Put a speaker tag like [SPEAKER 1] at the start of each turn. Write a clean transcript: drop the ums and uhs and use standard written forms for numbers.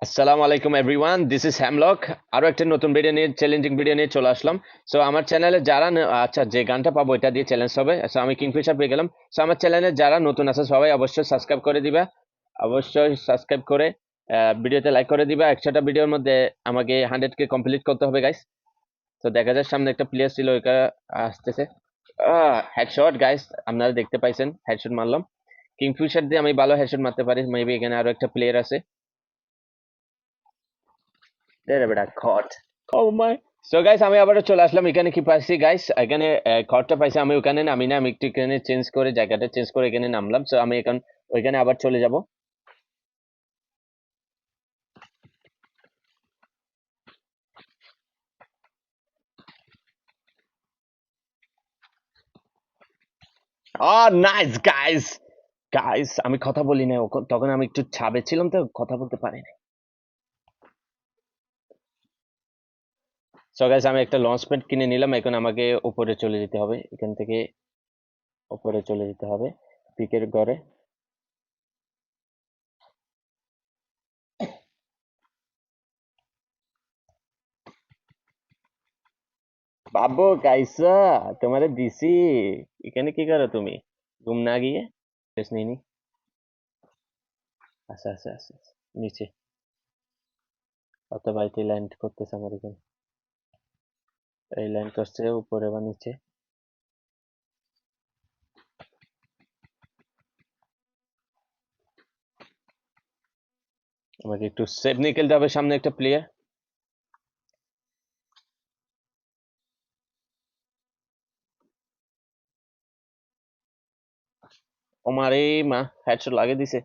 [SPEAKER 1] আসসালামু আলাইকুম everyone, this is হ্যামলক। আরো একটা নতুন ভিডিও নিয়ে, চ্যালেঞ্জিং ভিডিও নিয়ে চলে আসলাম। সো আমার চ্যানেলে যারা আচ্ছা, যে গানটা পাবো এটা দিয়ে চ্যালেঞ্জ হবে। সো আমি কিংফিশার পেয়ে গেলাম। সো আমার চ্যানেলে যারা নতুন আছে সবাই অবশ্যই সাবস্ক্রাইব করে দিবা। অবশ্যই সাবস্ক্রাইব করে ভিডিওতে লাইক করে দিবা। 100টা ভিডিওর মধ্যে আমাকে 100K কমপ্লিট করতে হবে গাইস। তো দেখা যায় সামনে একটা প্লেয়ার ছিল, ওইটা আসতেছে। হেডশট গাইস, আপনারা দেখতে পাইছেন, হেডশট মারলাম। কিংফিশার দিয়ে আমি ভালো হেডশট মারতে পারি। মেবি এখানে আরো একটা প্লেয়ার আছে। রে বেটা খট। ও মাই। সো গাইস, আমি আবারও চলে আসলাম। এখানে কি পাইছি গাইস? এখানে খড়টা পাইছি। আমি ওখানে নামি না, আমি একটু এখানে চেঞ্জ করে, জায়গাটা চেঞ্জ করে এখানে নামলাম। সো আমি এখন ওইখানে আবার চলে যাব। Nice guys. গাইস, আমি কথা বলি না, তখন আমি একটু ছাবে ছিলাম তো কথা বলতে পারিনি। সো গাইস, আমি একটা লঞ্চ প্যাড কিনে নিলাম। এখন আমাকে উপরে চলে যেতে হবে, এখান থেকে উপরে চলে যেতে হবে পিকের ঘরে। বাবু কাইসা, তোমারে দিছি। এখানে কি করো তুমি? ঘুম না গিয়ে টেস্ট নিয়ে নি। আচ্ছা আচ্ছা আচ্ছা আচ্ছা। নিচে অত বাড়িতে ল্যান্ড করতেছে আমার এখানে। এই ল্যান্ড করছে উপরে বা নিচে। আমাকে একটু সেফ নিয়ে খেলতে হবে, সামনে একটা প্লেয়ার। ওমারে মা, হেডশট লাগিয়ে দিছে।